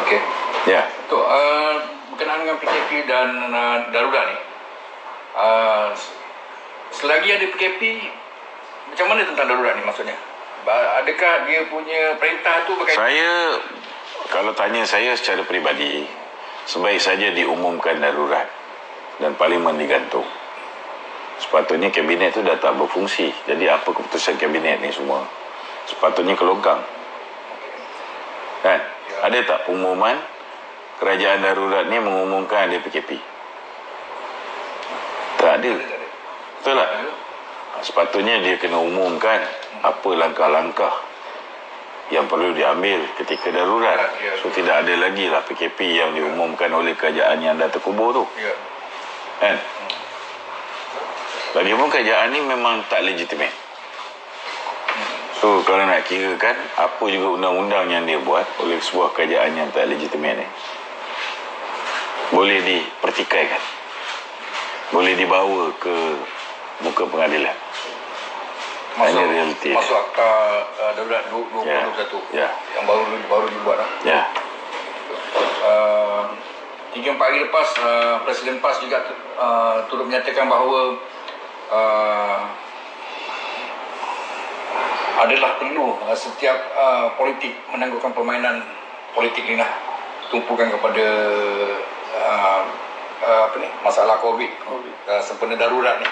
Okey. Ya. Tu berkenaan dengan PKP dan darurat ni. Selagi ada PKP, macam mana tentang darurat ni maksudnya? Adakah dia punya perintah tu berkaitan? Kalau tanya saya secara peribadi, sebaik saja diumumkan darurat dan parlimen digantung. Sepatutnya kabinet tu dah tak berfungsi. Jadi apa keputusan kabinet ni semua sepatutnya ke longkang. Kan? Ya. Ada tak pengumuman kerajaan darurat ni mengumumkan ada PKP? Tak ada. Betul tak? Sepatutnya dia kena umumkan apa langkah-langkah yang perlu diambil ketika darurat. So tidak ada lagi lah PKP yang diumumkan oleh kerajaan yang dah terkubur tu. Kan? Lagipun kerajaan ni memang tak legitimate. So kalau nak kira kan, apa juga undang-undang yang dia buat oleh sebuah kerajaan yang tak legitimate ni boleh dipertikaikan, boleh dibawa ke muka pengadilan. Masuk akta darurat 2021 yang baru dibuat lah. Ya. 3-4 hari lepas Presiden PAS juga turut menyatakan bahawa adalah perlu setiap politik menangguhkan permainan politik ni lah, tumpukan kepada masalah COVID. Sempena darurat ni.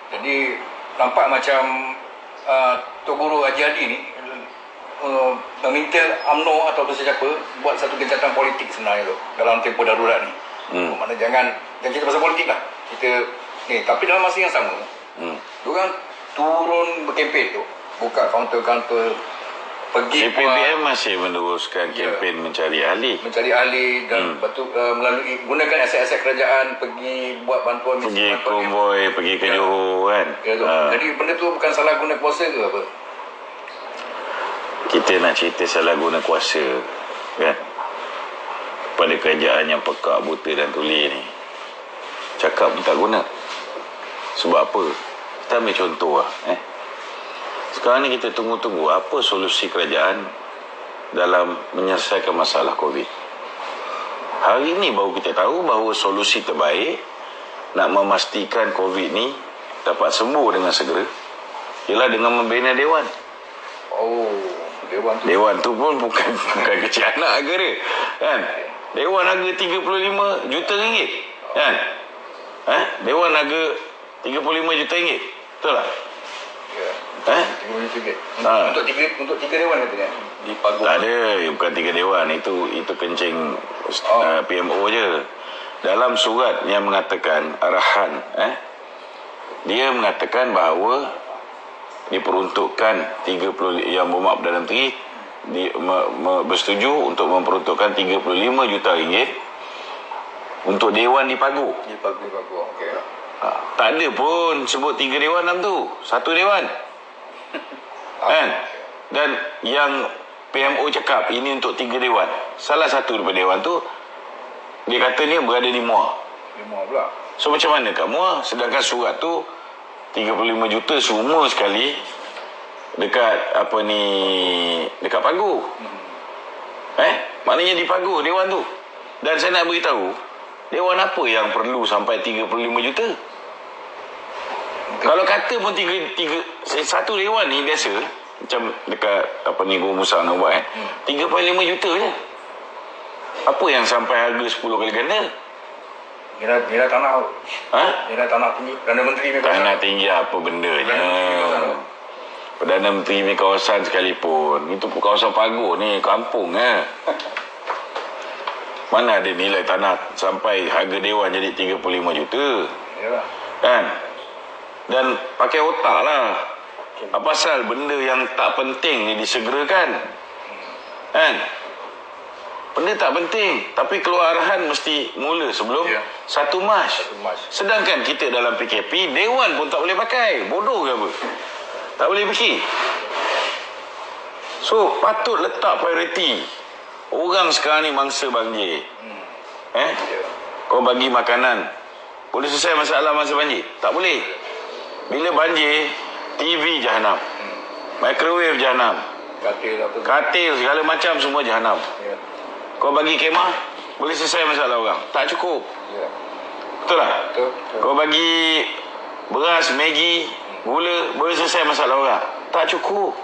Jadi nampak macam Tok Guru Haji Hadi ni meminta UMNO atau sesiapa buat satu gencatan politik sebenarnya tu dalam tempoh darurat ni. Maknanya jangan cerita pasal politik lah. Kita ni, tapi dalam masa yang sama diorang turun berkempen tu, buka kaunter-kaunter, pergi CPBM masih meneruskan kempen mencari ahli dan melalui gunakan aset-aset kerajaan, pergi buat bantuan, pergi konvoi, pergi ke Johor kan. Jadi benda tu bukan salah guna kuasa ke apa? Kita nak cerita salah guna kuasa kan pada kerajaan yang pekak, buta dan tuli ni, cakap pun tak guna. Sebab apa? Kita ambil contoh lah. Sekarang ni kita tunggu-tunggu apa solusi kerajaan dalam menyelesaikan masalah COVID. Hari ni baru kita tahu bahawa solusi terbaik nak memastikan COVID ni dapat sembuh dengan segera ialah dengan membina Dewan. Dewan tu pun bukan kecil anak harga dia. Kan? Dewan harga 35 juta ringgit. Kan? Dewan harga 35 juta ringgit. Betul tak? Untuk tiga dewan katanya di Pagung. Tak ada, bukan 3 dewan. Itu kencing PMO je. Dalam surat yang mengatakan arahan, dia mengatakan bahawa diperuntukkan 30 yang bermak Perdana Menteri bersetuju untuk memperuntukkan 35 juta ringgit untuk dewan di Pagu. Okey. Tak ada pun sebut 3 dewan dalam tu. 1 dewan. Kan? Dan yang PMO cakap ini untuk 3 dewan. Salah satu daripada dewan tu dia kata ni berada di Muar. Pula. So macam mana kat Muar? Sedangkan surat tu 35 juta semua sekali dekat dekat Pagu. Maknanya di Pagu dewan tu. Dan saya nak beritahu, dewan apa yang perlu sampai 35 juta? Kalau kata pun satu dewan ni biasa macam dekat Guru Musa nak buat 3.5 juta je. Apa yang sampai harga 10 kali ganda? Dia tanah. Dia tanah tinggi. Perdana Menteri ni tanah tinggi apa bendanya? Perdana Menteri ni kawasan sekalipun. Itu pun kawasan Pagu ni, kampung Mana ada nilai tanah sampai harga dewan jadi 35 juta? Yalah. Kan? Dan pakai otak lah. Apa pasal benda yang tak penting ni disegerakan? Kan? Benda tak penting, tapi keluar arahan mesti mula sebelum 1 Mac. Sedangkan kita dalam PKP, dewan pun tak boleh pakai. Bodoh ke apa? Tak boleh fikir. So, patut letak prioriti. Orang sekarang ni mangsa banjir. Kau bagi makanan, boleh selesai masalah masa banjir? Tak boleh. Bila banjir, TV jahanam, microwave jahanam, katil segala macam semua jahanam. Kau bagi kemah, boleh selesai masalah orang. Tak cukup. Ya. Betul tak? Betul. Kau bagi beras, Maggi, gula, boleh selesai masalah orang. Tak cukup.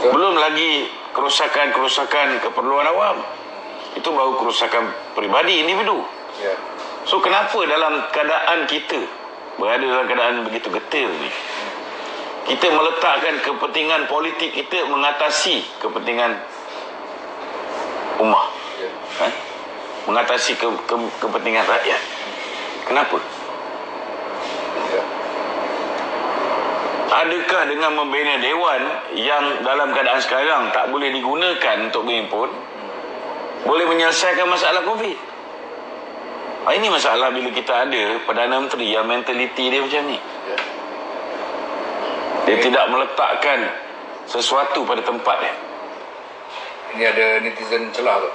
Betul. Belum lagi kerosakan-kerosakan keperluan awam. Itu baru kerosakan peribadi, individu. Ya. So kenapa dalam keadaan kita berada dalam keadaan begitu getir ni, kita meletakkan kepentingan politik kita mengatasi kepentingan ummah, Ya. mengatasi kepentingan rakyat. Kenapa? Ya. Adakah dengan membina dewan yang dalam keadaan sekarang tak boleh digunakan untuk berhimpun boleh menyelesaikan masalah COVID? Ini masalah bila kita ada Perdana Menteri yang mentaliti dia macam ni. Ya. Dia tidak meletakkan sesuatu pada tempat dia. Ini ada netizen celah tu.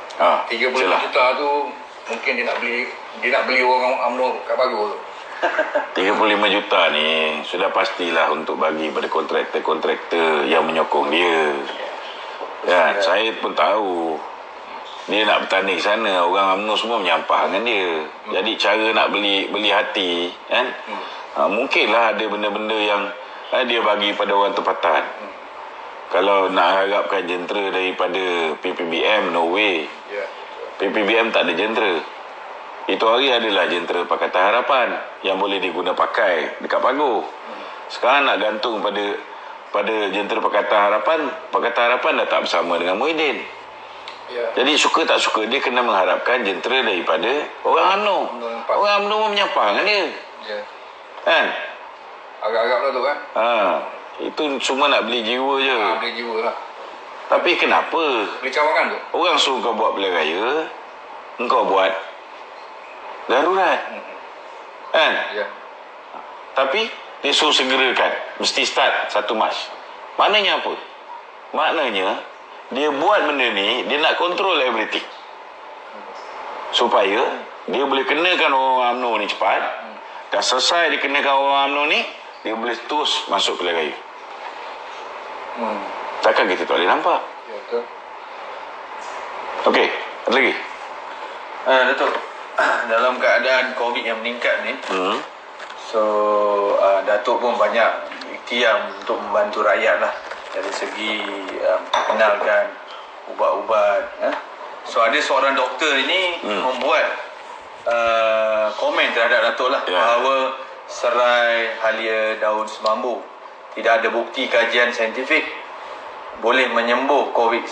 35 celah. juta tu mungkin dia nak beli orang UMNO kat Bagus tu. 35 juta ni sudah pastilah untuk bagi pada kontraktor-kontraktor yang menyokong dia. Ya, saya pun tahu dia nak bertanding sana, orang UMNO semua menyampah dengan dia. Jadi cara nak beli hati kan, mungkinlah ada benda-benda yang dia bagi pada orang tempatan. Kalau nak harapkan jentera daripada PPBM, no way. Ya. PPBM tak ada jentera. Itu hari adalah jentera Pakatan Harapan yang boleh diguna pakai dekat Paguh. Sekarang nak gantung pada jentera Pakatan Harapan dah tak bersama dengan Muhyiddin. Ya. Jadi suka tak suka dia kena mengharapkan jentera daripada orang UMNO. Orang UMNO pun menyampah dengan dia. Ya. Kan? Agak-agak lah tu kan. Itu cuma nak beli jiwa je. Beli jiwa lah. Tapi kenapa Beli cawangan tu. orang suruh kau buat pilihan raya, engkau buat darurat? Kan? Ya. Tapi dia suruh segerakan, mesti start 1 Mac. Maknanya apa? Maknanya dia buat benda ni, dia nak control everything supaya dia boleh kenakan orang UMNO ni cepat. Dah selesai dia kenakan orang UMNO ni, dia boleh terus masuk pilihan raya. Takkan kita tak boleh nampak? Ya, betul. Okey, ada lagi? Datuk, dalam keadaan COVID yang meningkat ni, so Datuk pun banyak ikhtiar untuk membantu rakyat lah dari segi kenalkan ubat-ubat. So ada seorang doktor ini membuat komen terhadap Datuk lah, bahawa serai, halia, daun semambu tidak ada bukti kajian saintifik boleh menyembuh COVID.